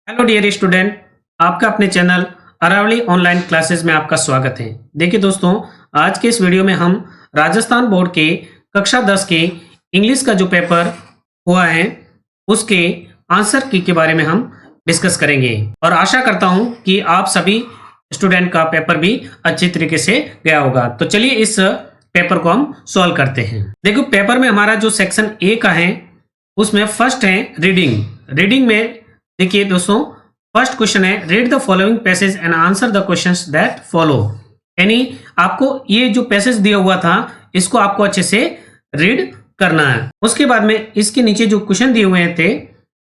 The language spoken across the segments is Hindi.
हेलो डियर स्टूडेंट, आपका अपने चैनल अरावली ऑनलाइन क्लासेस में आपका स्वागत है। देखिए दोस्तों, आज के इस वीडियो में हम राजस्थान बोर्ड के कक्षा 10 के इंग्लिश का जो पेपर हुआ है उसके आंसर की के बारे में हम डिस्कस करेंगे और आशा करता हूं कि आप सभी स्टूडेंट का पेपर भी अच्छी तरीके से गया होगा। तो चलिए इस पेपर को हम सॉल्व करते हैं। देखो, पेपर में हमारा जो सेक्शन ए का है उसमें फर्स्ट है रीडिंग में देखिए दोस्तों, फर्स्ट क्वेश्चन है read the following passage and answer the questions that follow. यानी आपको ये जो पैसेज दिया हुआ था इसको आपको अच्छे से रीड करना है। उसके बाद में इसके नीचे जो क्वेश्चन दिए हुए थे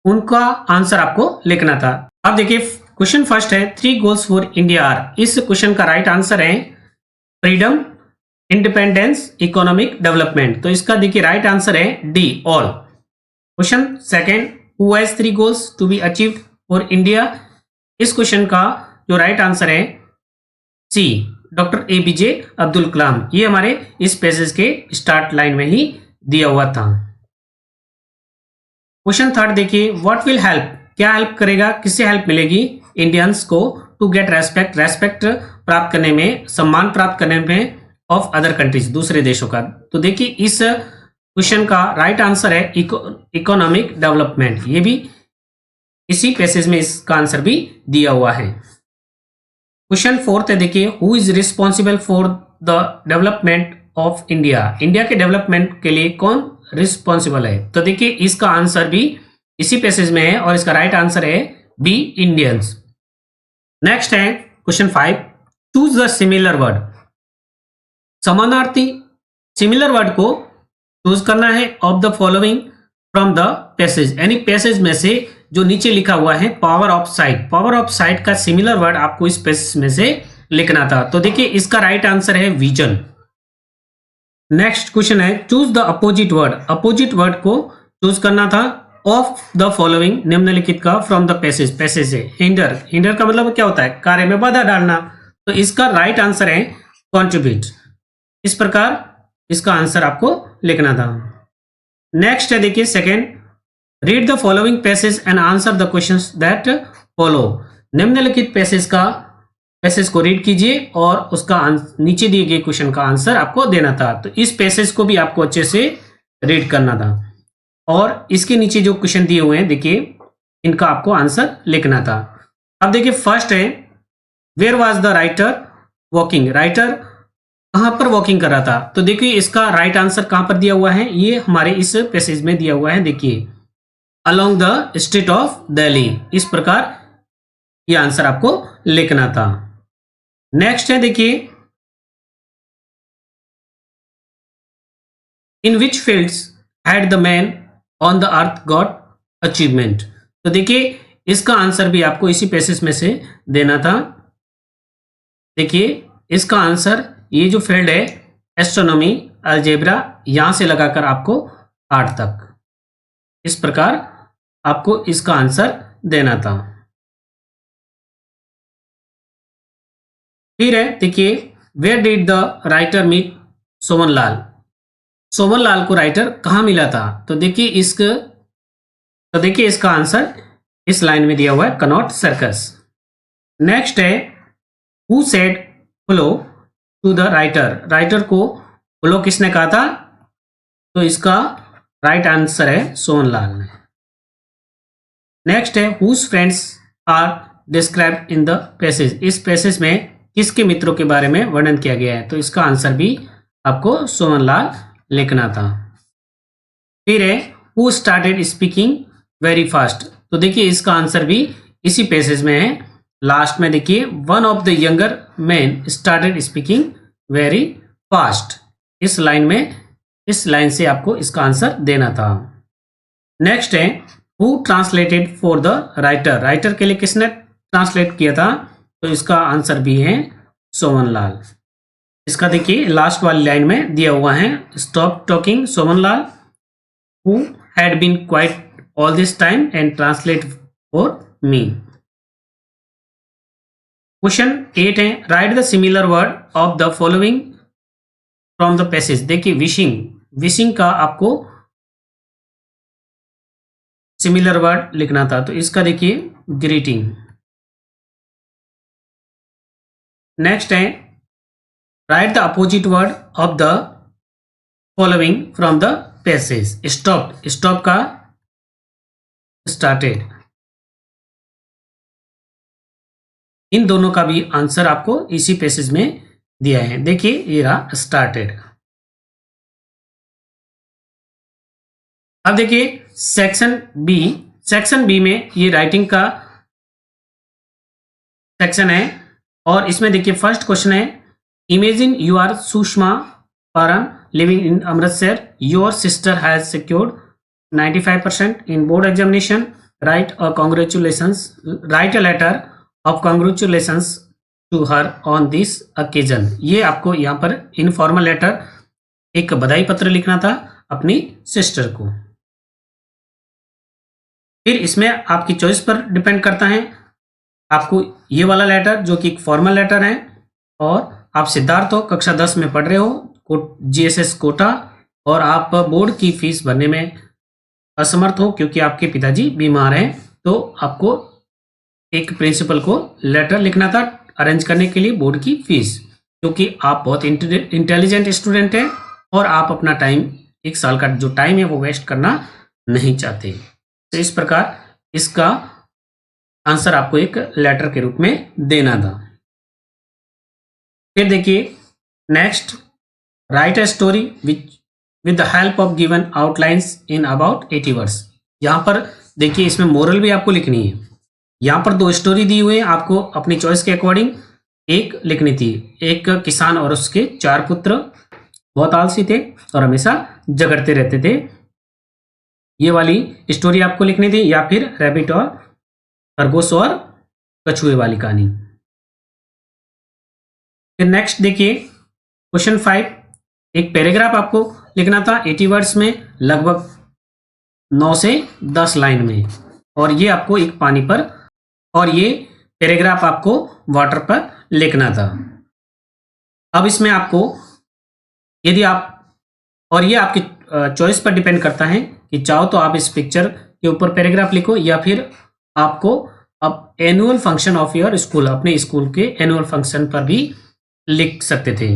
उनका आंसर आपको लिखना था। अब देखिए, क्वेश्चन फर्स्ट है 3 गोल्स फॉर इंडिया आर। इस क्वेश्चन का राइट आंसर है फ्रीडम, इंडिपेंडेंस, इकोनॉमिक डेवलपमेंट। तो इसका देखिए राइट आंसर है D, all. Question second, Who has 3 goals to be achieved for India? इस क्वेश्चन का जो राइट आंसर है सी, डॉक्टर APJ अब्दुल कलाम। ये हमारे इस पैसेज के स्टार्ट लाइन में ही दिया हुआ था। क्वेश्चन थर्ड देखिए, व्हाट विल हेल्प, क्या हेल्प करेगा, किससे हेल्प मिलेगी इंडियंस को टू गेट रेस्पेक्ट प्राप्त करने में, सम्मान प्राप्त करने में ऑफ अदर कंट्रीज, दूसरे देशों का। तो देखिए इस क्वेश्चन का राइट आंसर है इकोनॉमिक डेवलपमेंट। ये भी इसी पैसेज में इसका आंसर भी दिया हुआ है। क्वेश्चन फोर्थ है देखिए, who is responsible for the development of India. India के डेवलपमेंट के लिए कौन रिस्पॉन्सिबल है? तो देखिए इसका आंसर भी इसी पैसेज में है और इसका राइट आंसर है बी, इंडियंस। नेक्स्ट है question 5, choose the similar word. समानार्थी सिमिलर वर्ड को चूज करना है of the following from the passage. यानी पैसेज में से जो नीचे लिखा हुआ है power of site, power of site का सिमिलर वर्ड आपको इस पैसेज में से लिखना था। तो देखिए इसका राइट आंसर है विजन। नेक्स्ट क्वेश्चन है choose the opposite word. Opposite word को चूज करना था ऑफ द फॉलोइंग, निम्नलिखित का फ्रॉम द पैसेज। पैसेज से हिंडर, हिंडर का मतलब क्या होता है? कार्य में बाधा डालना। तो इसका राइट आंसर है कॉन्ट्रीब्यूट। इस प्रकार इसका आंसर आपको लिखना था। नेक्स्ट है देखिए second, read the following passage and answer the questions that follow. निम्नलिखित पैसेज को रीड कीजिए और उसका नीचे दिए गए क्वेश्चन का आंसर आपको देना था। तो इस पैसेज को भी आपको अच्छे से रीड करना था और इसके नीचे जो क्वेश्चन दिए हुए हैं देखिए इनका आपको आंसर लिखना था। अब देखिए फर्स्ट है where was the writer walking. Writer कहां पर वॉकिंग कर रहा था? तो देखिए इसका राइट आंसर कहां पर दिया हुआ है, ये हमारे इस पैसेज में दिया हुआ है। देखिए along the street of Delhi. इस प्रकार ये आंसर आपको लिखना था। नेक्स्ट है देखिए, in which fields had the man on the earth got achievement. तो देखिए इसका आंसर भी आपको इसी पैसेज में से देना था। देखिए इसका आंसर, ये जो फील्ड है एस्ट्रोनॉमी, अलजेब्रा, यहां से लगाकर आपको 8 तक, इस प्रकार आपको इसका आंसर देना था। फिर है देखिए, where did the writer meet Somanlal. Somanlal को राइटर कहां मिला था? तो देखिए इसका आंसर इस लाइन में दिया हुआ है, कनॉट सर्कस। नेक्स्ट है who said follow to the writer. Writer को फॉलो किसने कहा था? तो इसका राइट आंसर है सोमनलाल ने। नेक्स्ट है whose friends are described in the passage. इस पैसेज में किसके मित्रों के बारे में वर्णन किया गया है? तो इसका आंसर भी आपको सोमनलाल लिखना था। फिर है who started speaking very fast. तो देखिए इसका आंसर भी इसी पैसेज में है। लास्ट में देखिए one of the younger man started speaking very fast. इस लाइन से आपको इसका आंसर देना था। नेक्स्ट है who translated for the writer. Writer के लिए किसने ट्रांसलेट किया था? तो इसका आंसर भी है सोमनलाल। इसका देखिए लास्ट वाली लाइन में दिया हुआ है, stop talking Somanlal who had been quiet all this time and translate for me. Question 8 है right the similar word of the following from the passage. देखिए विशिंग का आपको सिमिलर वर्ड लिखना था, तो इसका देखिए ग्रीटिंग। नेक्स्ट है right the opposite word of the following from the passage. Stop, stop का स्टार्टेड, इन दोनों का भी आंसर आपको इसी पैसेज में दिया है। देखिए ये रहा स्टार्टेड। अब देखिए सेक्शन बी, सेक्शन बी में ये राइटिंग का सेक्शन है और इसमें देखिए फर्स्ट क्वेश्चन है imagine you are Sushma Paran living in Amritsar, your sister has secured 95% in board examination, write a congratulations, write a letter of congratulations to her on this occasion. ये आपको यहाँ पर इनफॉर्मल लेटर, एक बधाई पत्र लिखना था अपनी सिस्टर को। फिर इसमें आपकी चॉइस पर डिपेंड करता है, आपको ये वाला लेटर जो कि एक फॉर्मल लेटर है, और आप सिद्धार्थ हो, कक्षा 10 में पढ़ रहे हो, जीएसएस कोटा, और आप बोर्ड की फीस भरने में असमर्थ हो क्योंकि आपके पिताजी बीमार हैं, तो आपको एक प्रिंसिपल को लेटर लिखना था अरेंज करने के लिए बोर्ड की फीस, क्योंकि आप बहुत इंटेलिजेंट स्टूडेंट हैं और आप अपना टाइम, एक साल का जो टाइम है वो वेस्ट करना नहीं चाहते। तो इस प्रकार इसका आंसर आपको एक लेटर के रूप में देना था। फिर देखिए next, right a story with the help of given outlines in about 80 words. यहाँ पर देखिए इसमें मोरल भी आपको लिखनी है। यहाँ पर 2 स्टोरी दी हुई है, आपको अपनी चॉइस के अकॉर्डिंग एक लिखनी थी। एक किसान और उसके 4 पुत्र बहुत आलसी थे और हमेशा झगड़ते रहते थे, ये वाली स्टोरी आपको लिखनी थी, या फिर रैबिट और खरगोश और कछुए वाली कहानी। फिर नेक्स्ट देखिए क्वेश्चन 5, एक पैराग्राफ आपको लिखना था 80 वर्ड्स में, लगभग 9 से 10 लाइन में, और ये आपको एक पानी पर, और ये पैराग्राफ आपको वाटर पर लिखना था। अब इसमें आपको यदि आप, और ये आपकी चॉइस पर डिपेंड करता है कि चाहो तो आप इस पिक्चर के ऊपर पैराग्राफ लिखो, या फिर आपको अब annual function of your school, अपने स्कूल के एनुअल फंक्शन पर भी लिख सकते थे।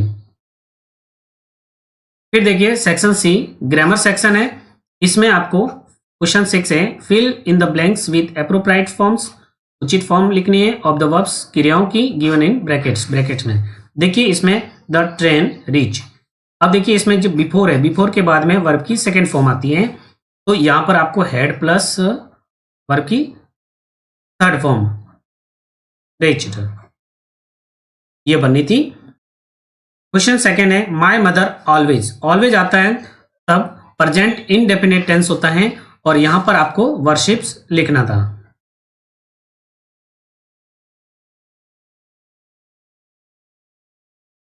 फिर देखिए सेक्शन सी, ग्रामर सेक्शन है। इसमें आपको क्वेश्चन 6 है fill in the blanks with appropriate forms, उचित फॉर्म लिखनी है ऑफ द वर्ब्स, क्रियाओं की, गिवन इन ब्रैकेट्स, ब्रैकेट्स में। देखिए इसमें द ट्रेन रीच, अब देखिए इसमें जो बिफोर है, बिफोर के बाद में वर्ब की सेकेंड फॉर्म आती है, तो यहां पर आपको हेड प्लस वर्ब की थर्ड फॉर्म रीच्ड, ये बननी थी। क्वेश्चन सेकेंड है माय मदर ऑलवेज, ऑलवेज आता है तब प्रेजेंट इंडेफिनिट टेंस होता है, और यहां पर आपको वर्शिप्स लिखना था।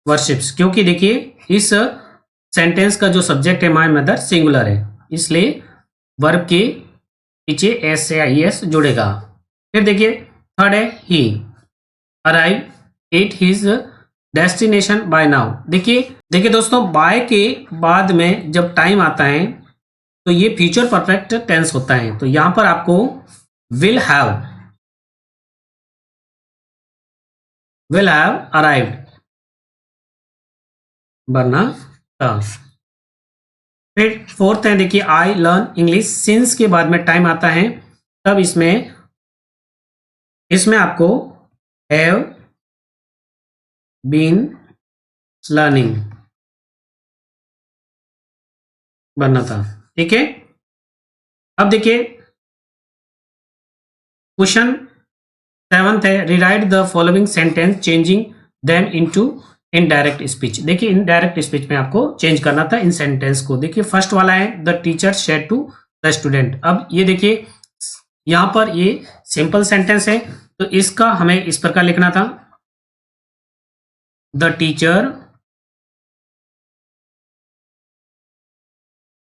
वर्शिप्स, क्योंकि देखिए इस सेंटेंस का जो सब्जेक्ट है माय मदर सिंगुलर है, इसलिए वर्ब के पीछे एस या एस जुड़ेगा। फिर देखिए थर्ड है he arrive at his destination by now. देखिए दोस्तों, बाय के बाद में जब टाइम आता है तो ये फ्यूचर परफेक्ट टेंस होता है, तो यहां पर आपको विल हैव अराइव्ड बनना था। फिर फोर्थ है देखिए आई लर्न इंग्लिश सिंस के बाद में टाइम आता है, तब इसमें आपको हैव बीन लर्निंग बनना था। ठीक है, अब देखिए क्वेश्चन 7 है rewrite the following sentence changing them into indirect speech. देखिए इनडायरेक्ट स्पीच में आपको चेंज करना था इन सेंटेंस को। देखिए फर्स्ट वाला है the teacher said to the student. अब ये देखिए यहां पर ये सिंपल सेंटेंस है, तो इसका हमें इस प्रकार लिखना था the teacher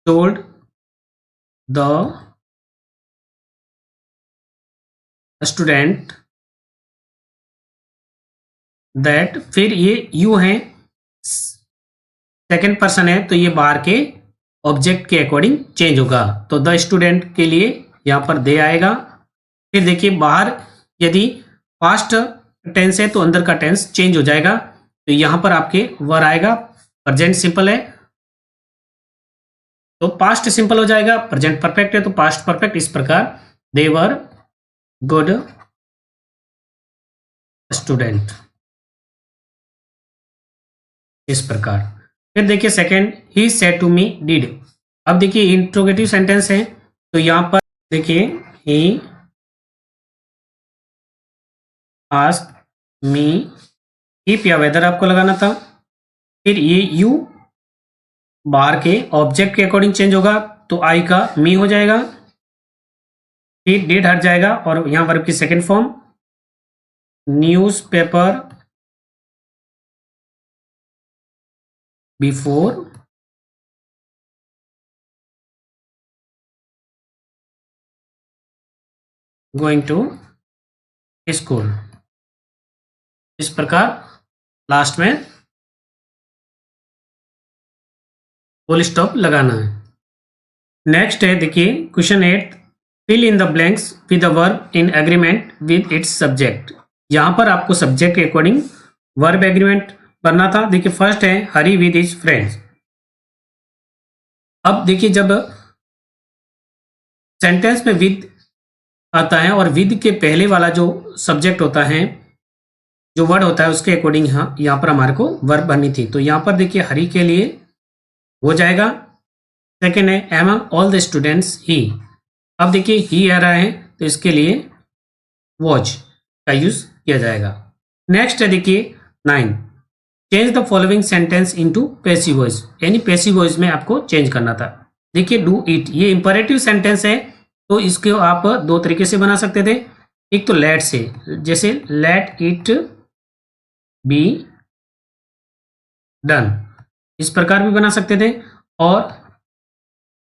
told the student that, फिर ये यू है सेकंड पर्सन है, तो ये बाहर के ऑब्जेक्ट के अकॉर्डिंग चेंज होगा। तो द स्टूडेंट के लिए यहाँ पर दे आएगा। फिर देखिए बाहर यदि पास्ट टेंस है तो अंदर का टेंस चेंज हो जाएगा, तो यहाँ पर आपके वर आएगा। प्रेजेंट सिंपल है तो पास्ट सिंपल हो जाएगा, प्रेजेंट परफेक्ट है तो पास्ट परफेक्ट। इस प्रकार दे वर गुड स्टूडेंट, इस प्रकार। फिर देखिए second, he said to me did. अब देखिए इंट्रोगेटिव सेंटेंस है तो यहां पर देखिए ही आस्क्ड मी इफ या वेदर आपको लगाना था। फिर ये यू बाहर के ऑब्जेक्ट के अकॉर्डिंग चेंज होगा तो आई का मी हो जाएगा। फिर डिड हट जाएगा और यहां वर्ब की second form newspaper before going to school. इस प्रकार लास्ट में फुल स्टॉप लगाना है। नेक्स्ट है देखिए question 8, fill in the blanks with the verb in agreement with its subject. यहां पर आपको सब्जेक्ट के अकॉर्डिंग वर्ब एग्रीमेंट करना था। देखिए फर्स्ट है हरी विद हिज फ्रेंड्स। अब देखिए जब सेंटेंस में विद आता है और विद के पहले वाला जो सब्जेक्ट होता है, जो वर्ड होता है उसके अकॉर्डिंग यहाँ पर हमारे को वर्ब बननी थी। तो यहाँ पर देखिए हरी के लिए हो जाएगा। सेकेंड है एमंग ऑल द स्टूडेंट्स ही। अब देखिए ही आ रहा है तो इसके लिए वॉच का यूज किया जाएगा। नेक्स्ट है देखिए 9, change the following sentence into passive voice, यानी पैसिव वॉइस में आपको चेंज करना था। देखिए डू इट, ये इंपरेटिव सेंटेंस है तो इसको आप दो तरीके से बना सकते थे। एक तो लेट से, जैसे लेट इट बी डन, इस प्रकार भी बना सकते थे। और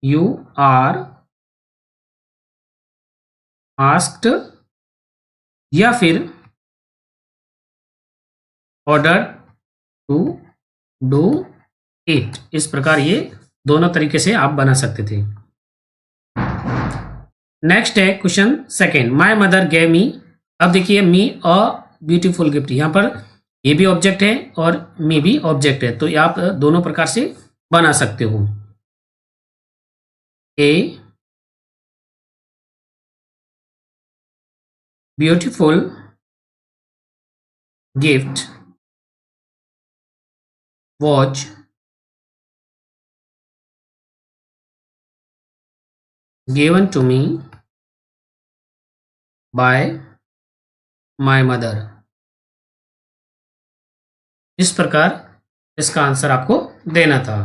यू आर आस्क्ड या फिर ऑर्डर टू डू इट, इस प्रकार ये दोनों तरीके से आप बना सकते थे। नेक्स्ट है question second, my mother gave me. अब देखिए मी अ ब्यूटीफुल गिफ्ट, यहाँ पर ये भी ऑब्जेक्ट है और मी भी ऑब्जेक्ट है, तो आप दोनों प्रकार से बना सकते हो। A beautiful gift watch given to me by my mother. इस प्रकार इसका आंसर आपको देना था।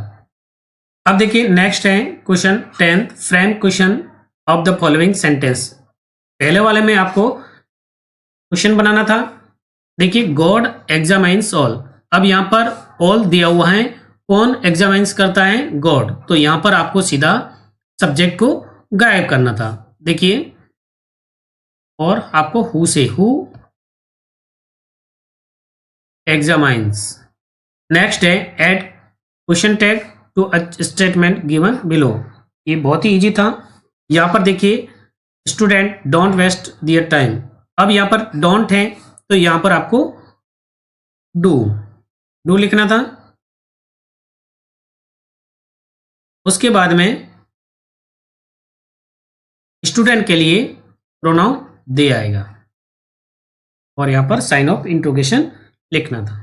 अब देखिए नेक्स्ट है question 10, frame question of the following sentence. पहले वाले में आपको क्वेश्चन बनाना था। देखिए गॉड एग्जामाइंस ऑल। अब यहाँ पर ऑल दिया हुआ है, कौन एग्जामाइंस करता है? गॉड। तो यहाँ पर आपको सीधा सब्जेक्ट को गायब करना था। देखिए और आपको who say, who examines. Next है add question tag to a statement given below. ये बहुत ही इजी था। यहाँ पर देखिए student don't waste their time. अब यहाँ पर डोंट है तो यहाँ पर आपको डू लिखना था। उसके बाद में स्टूडेंट के लिए प्रोनाउन दे आएगा और यहाँ पर साइन ऑफ इंट्रोगेशन लिखना था।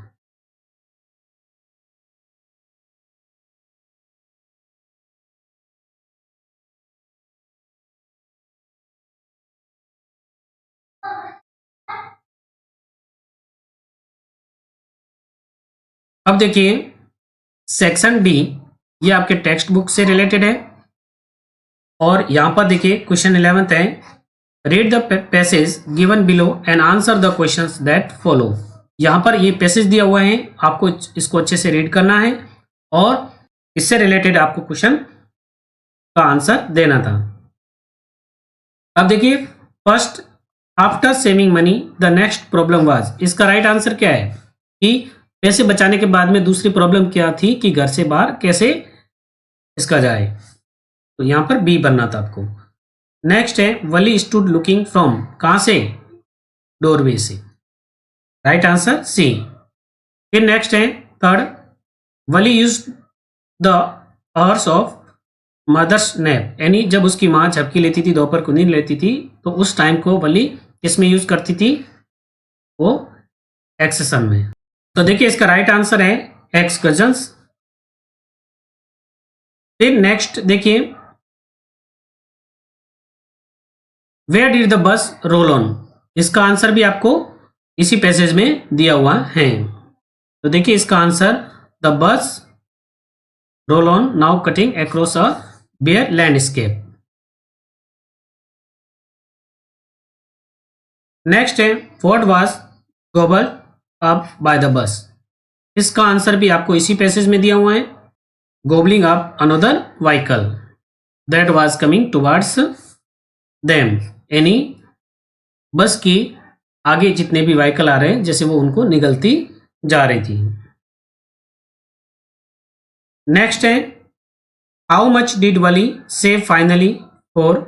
अब देखिए सेक्शन डी, ये आपके टेक्स्ट बुक से रिलेटेड है। और यहां पर देखिए क्वेश्चन 11 है, read the passage given below and answer the questions that follow. यहां पर ये पैसेज दिया हुआ है, आपको इसको अच्छे से रीड करना है और इससे रिलेटेड आपको क्वेश्चन का आंसर देना था। अब देखिए first, after saving money the next problem was. इसका राइट आंसर क्या है कि पैसे बचाने के बाद में दूसरी प्रॉब्लम क्या थी कि घर से बाहर कैसे इसका जाए, तो यहां पर बी बनना था आपको। नेक्स्ट है वली स्टूड लुकिंग फ्रॉम, कहां से, डोरवे से, राइट आंसर सी। फिर नेक्स्ट है third, Valli use the hours of mother's nap, यानी जब उसकी माँ झपकी लेती थी, दोपहर को नींद लेती थी, तो उस टाइम को वली किसमें यूज करती थी, वो एक्सेशन में। तो देखिए इसका राइट आंसर है एक्सकर्जन्स। फिर नेक्स्ट देखिए, where did the bus roll on, इसका आंसर भी आपको इसी पैसेज में दिया हुआ है। तो देखिए इसका answer, the bus roll on now cutting across a bare landscape. Next है what was gobbled up by the bus, इसका आंसर भी आपको इसी पैसेज में दिया हुआ है, gobbling up another vehicle that was coming towards them, यानी बस की आगे जितने भी व्हीकल आ रहे हैं जैसे वो उनको निगलती जा रही थी। नेक्स्ट है how much did Wali save finally for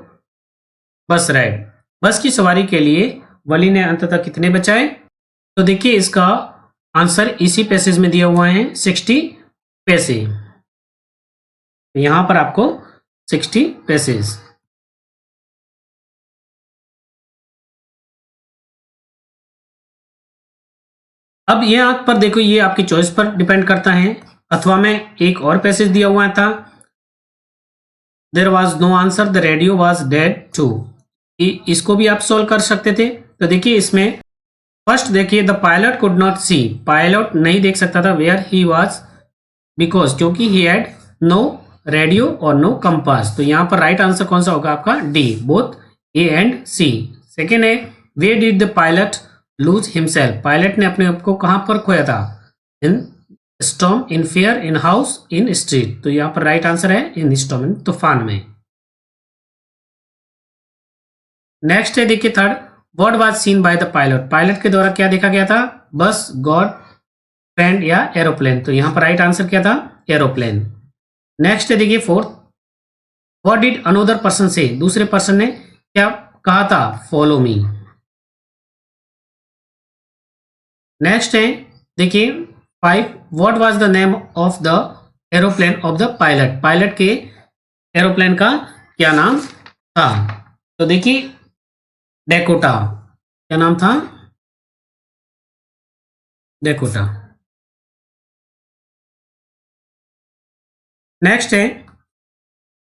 बस राइड, बस की सवारी के लिए वली ने अंततः कितने बचाए। तो देखिए इसका आंसर इसी पैसेज में दिया हुआ है 60 पैसे, यहां पर आपको 60 पैसेज। अब ये आप पर देखो, ये आपकी चॉइस पर डिपेंड करता है, अथवा में एक और पैसेज दिया हुआ था, there was no answer the radio was dead too, इसको भी आप सोल्व कर सकते थे। तो देखिए इसमें फर्स्ट देखिए, the pilot could not see, pilot नहीं देख सकता था, वेयर ही वाज, बिकॉज क्योंकि ही हैड नो रेडियो और नो कंपास। तो यहां पर राइट आंसर कौन सा होगा आपका, D, both A and C. Second है where did the pilot lose himself, pilot ने अपने आप को कहां पर खोया था, in storm, in fair, in house, in street. तो यहां पर राइट आंसर है इन स्टॉर्म, इन तूफान में। नेक्स्ट है देखिए third, what was scene by the pilot, pilot के द्वारा क्या देखा गया था, बस, गॉड, फ्रेंड या एरोप्लेन। तो यहां पर राइट आंसर क्या था, एरोप्लेन। नेक्स्ट है देखिए fourth, what did another person से, दूसरे पर्सन ने क्या कहा था, फॉलो मी। नेक्स्ट है देखिए 5, what was the name of the aeroplane of the pilot, pilot के एरोप्लेन का क्या नाम था। तो देखिए डेकोटा, क्या नाम था, डेकोटा। नेक्स्ट है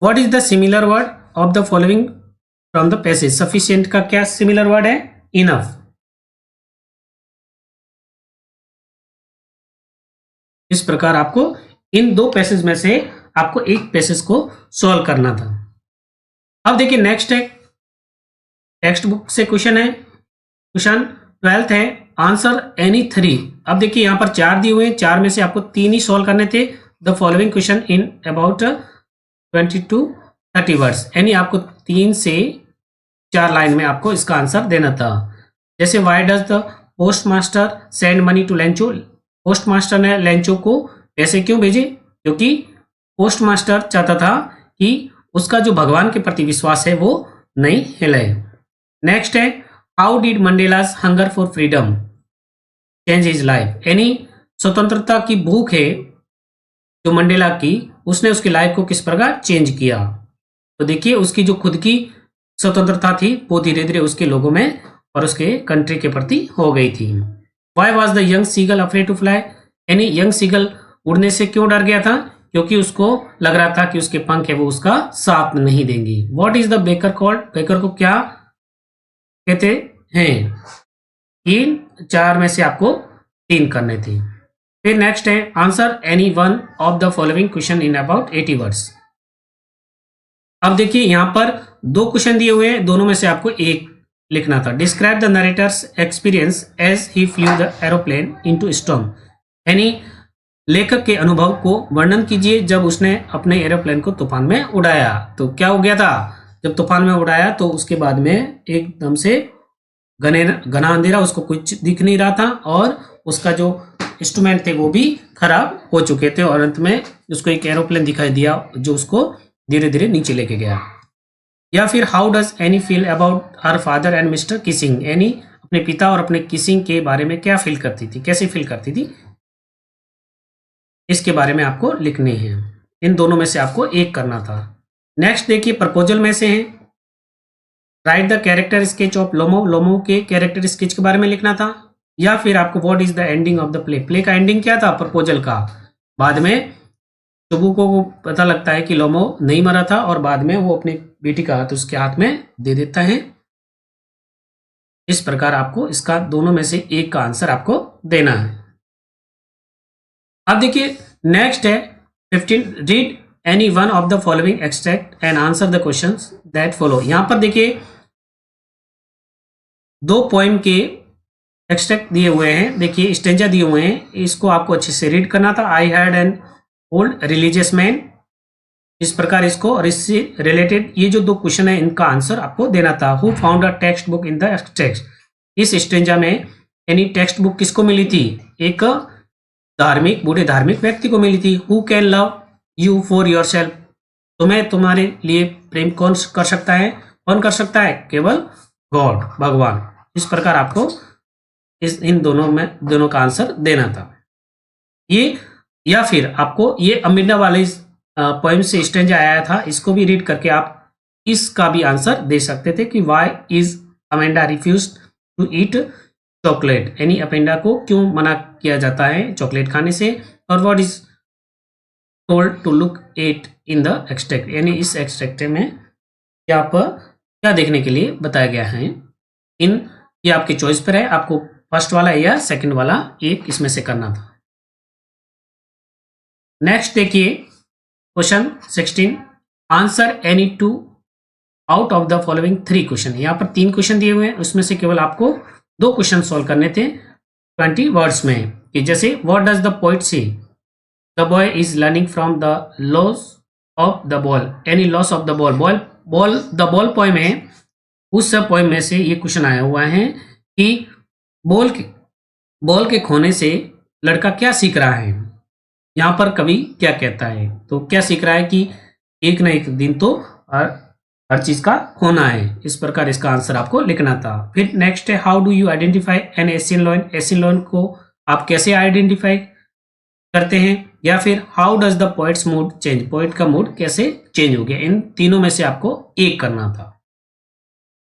what is the similar word of the following from the passage, sufficient का क्या सिमिलर वर्ड है, इनफ। इस प्रकार आपको इन दो पैसेज में से आपको एक पैसेज को सॉल्व करना था। अब देखिए नेक्स्ट है टेक्स्ट बुक से क्वेश्चन है, क्वेश्चन 12th है, आंसर एनी 3। अब देखिए यहां पर 4 दिए हुए हैं, 4 में से आपको 3 ही सॉल्व करने थे, the following question in about 20 to 30 words, यानी आपको 3 से 4 लाइन में आपको इसका आंसर देना था। जैसे why does the post master send money to Lencho, post master ने लेंचो को पैसे क्यों भेजे, क्योंकि पोस्ट मास्टर चाहता था कि उसका जो भगवान के प्रति विश्वास है वो नहीं हिले। नेक्स्ट है how did Mandela's hunger for freedom change his life, यानी स्वतंत्रता की भूख है जो मंडेला की, उसने उसकी लाइफ को किस प्रकार चेंज किया। तो देखिए उसकी जो खुद की स्वतंत्रता थी वो धीरे धीरे उसके लोगों में और उसके कंट्री के प्रति हो गई थी। Why was the young seagull afraid to fly, यानी यंग सीगल उड़ने से क्यों डर गया था, क्योंकि उसको लग रहा था कि उसके पंख है वो उसका साथ नहीं देंगी। What is the baker called, baker को क्या कहते हैं। 4 में से आपको 3 करने थे। फिर नेक्स्ट है answer any one of the following question in about 80 words. अब देखिए यहां पर 2 क्वेश्चन दिए हुए हैं, दोनों में से आपको एक लिखना था। Describe the narrator's experience as he flew the aeroplane into storm, यानी लेखक के अनुभव को वर्णन कीजिए जब उसने अपने एरोप्लेन को तूफान में उड़ाया। तो क्या हो गया था, जब तूफान में उड़ाया तो उसके बाद में एकदम से घना अंधेरा, उसको कुछ दिख नहीं रहा था और उसका जो इंस्ट्रूमेंट थे वो भी खराब हो चुके थे और अंत में उसको एक एरोप्लेन दिखाई दिया जो उसको धीरे धीरे नीचे लेके गया। या फिर how does any feel about her father and mister Keesing, any अपने पिता और अपने किसिंग के बारे में क्या फील करती थी, कैसे फील करती थी, इसके बारे में आपको लिखने हैं। इन दोनों में से आपको एक करना था। नेक्स्ट देखिए प्रपोजल में से है right the character sketch of Lomo, Lomo के कैरेक्टर स्केच के बारे में लिखना था। या फिर आपको what is the ending of the play, play का एंडिंग क्या था प्रपोजल का। बाद में शुभू को पता लगता है कि लोमो नहीं मरा था और बाद में वो अपनी बेटी का हाथ उसके हाथ में दे देता है। इस प्रकार आपको इसका दोनों में से एक का आंसर आपको देना है। अब देखिए नेक्स्ट है 15, read any one of the following extract and answer the questions that follow. यहां पर देखिए दो पोएम के एक्सट्रैक्ट दिए हुए हैं, देखिए स्टेंजा दिए हुए हैं, इसको आपको अच्छे से रीड करना था। I had an old religious man, इस प्रकार इसको और इससे रिलेटेड ये जो दो क्वेश्चन है इनका आंसर आपको देना था। Who found a text book in the text, इस स्टेंजा में यानी टेक्स्ट बुक किसको मिली थी, एक धार्मिक बूढ़े धार्मिक व्यक्ति को मिली थी। Who can love you for your self, तुम्हें तुम्हारे लिए प्रेम कौन कर सकता है, कौन कर सकता है, केवल गॉड, भगवान। इस प्रकार आपको इन दोनों का आंसर देना था ये। या फिर आपको ये अमिंडा वाले पोएम से स्टेंजा आया था, इसको भी रीड करके आप इसका भी आंसर दे सकते थे कि why is Amanda refuse to eat chocolate, यानी अमेंडा को क्यों मना किया जाता है चॉकलेट खाने से। और what is told to look at in the extract, यानी इस एक्सट्रैक्ट में क्या आप क्या देखने के लिए बताया गया है। ये आपके चॉइस पर है, आपको फर्स्ट वाला या सेकंड वाला एक इसमें से करना था। नेक्स्ट देखिए question 16, answer any two out of the following 3 question. यहाँ पर 3 क्वेश्चन दिए हुए हैं, उसमें से केवल आपको 2 क्वेश्चन सॉल्व करने थे 20 वर्ड्स में। कि जैसे व्हाट डज द पोइट से, the boy is learning from the loss of the ball, any loss of the ball, the ball poem है, उस सब पोएम में से ये क्वेश्चन आया हुआ है कि बॉल के खोने से लड़का क्या सीख रहा है। यहाँ पर कवि क्या कहता है, तो क्या सीख रहा है कि एक न एक दिन तो हर चीज का खोना है। इस प्रकार इसका आंसर आपको लिखना था। फिर नेक्स्ट है how do you identify N Asian lion, Asian lion को आप कैसे आइडेंटिफाई करते हैं। या फिर how does the poets mood change, poet का मूड कैसे चेंज हो गया। इन तीनों में से आपको एक करना था।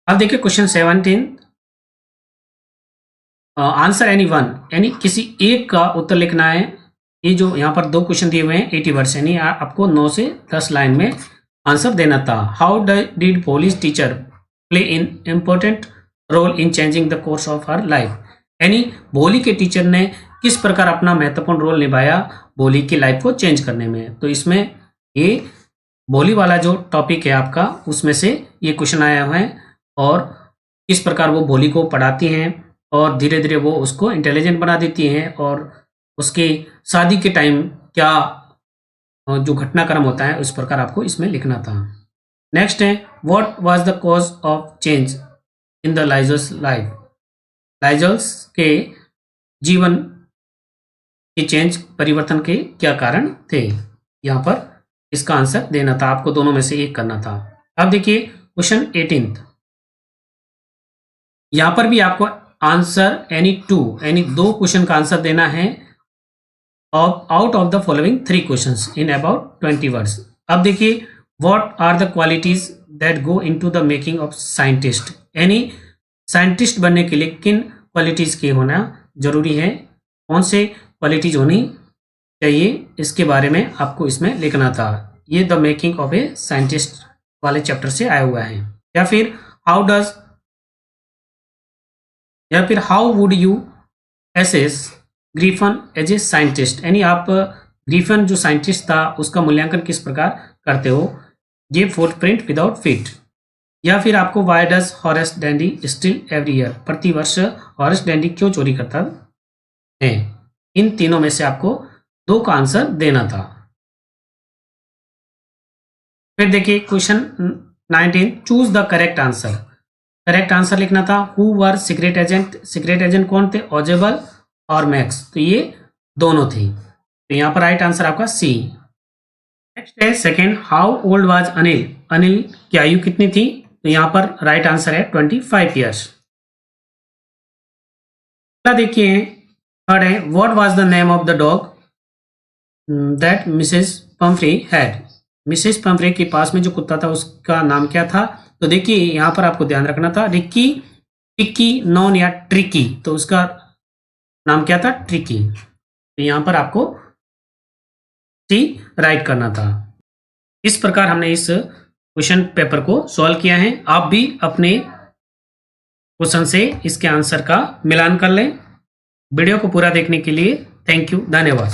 अब देखिए क्वेश्चन 17, आंसर एनी वन, यानी किसी एक का उत्तर लिखना है। ये जो यहाँ पर 2 क्वेश्चन दिए हुए हैं 80 वर्ड्स, यानी आपको 9 से 10 लाइन में आंसर देना था। How did Bholi's teacher play in important role in changing the course of her life, यानी भोली के टीचर ने किस प्रकार अपना महत्वपूर्ण रोल निभाया भोली की लाइफ को चेंज करने में। तो इसमें ये भोली वाला जो टॉपिक है आपका, उसमें से ये क्वेश्चन आया हुआ है और किस प्रकार वो भोली को पढ़ाती हैं और धीरे धीरे वो उसको इंटेलिजेंट बना देती हैं और उसके शादी के टाइम क्या जो घटनाक्रम होता है उस प्रकार आपको इसमें लिखना था। नेक्स्ट है what was the cause of change in the Liesel's life, Liesel's के जीवन की चेंज परिवर्तन के क्या कारण थे। यहाँ पर इसका आंसर देना था, आपको दोनों में से एक करना था। अब देखिए क्वेश्चन 18, यहाँ पर भी आपको आंसर एनी 2 यानी 2 क्वेश्चन का आंसर देना है out of the following 3 questions in about 20 words. अब देखिए what are the qualities that go into the making of scientist, यानी साइंटिस्ट बनने के लिए किन क्वालिटीज के होना जरूरी है, कौन से क्वालिटीज होनी चाहिए, इसके बारे में आपको इसमें लिखना था। ये the making of a scientist वाले चैप्टर से आया हुआ है। या फिर how would you assess Griffin as a scientist, यानी आप ग्रीफन जो साइंटिस्ट था उसका मूल्यांकन किस प्रकार करते हो। ये फुटप्रिंट विदाउट फीट। या फिर आपको why does Horace dandy still every year, प्रतिवर्ष हॉरेस डैंडी क्यों चोरी करता है। इन तीनों में से आपको 2 का आंसर देना था। फिर देखिए question 19, choose the correct answer, correct answer लिखना था। Who were secret agent, secret agent कौन थे, ऑजेबल और मैक्स, तो ये दोनों थे। तो यहाँ पर राइट आंसर आपका सी। नेक्स्ट है second, how old was Anil, Anil की आयु कितनी थी? तो यहाँ पर राइट आंसर है 25 ईयर्स। देखिए थर्ड है, what was the name of the dog that Mrs Pomfrey had? Mrs Pomfrey के पास में जो कुत्ता था उसका नाम क्या था? तो देखिए यहाँ पर आपको ध्यान रखना था, रिक्की, टिक्की, नॉन या ट्रिकी। तो उसका नाम क्या था? ट्रिकी। तो यहाँ पर आपको सी राइट करना था। इस प्रकार हमने इस क्वेश्चन पेपर को सॉल्व किया है। आप भी अपने क्वेश्चन से इसके आंसर का मिलान कर लें। वीडियो को पूरा देखने के लिए थैंक यू, धन्यवाद।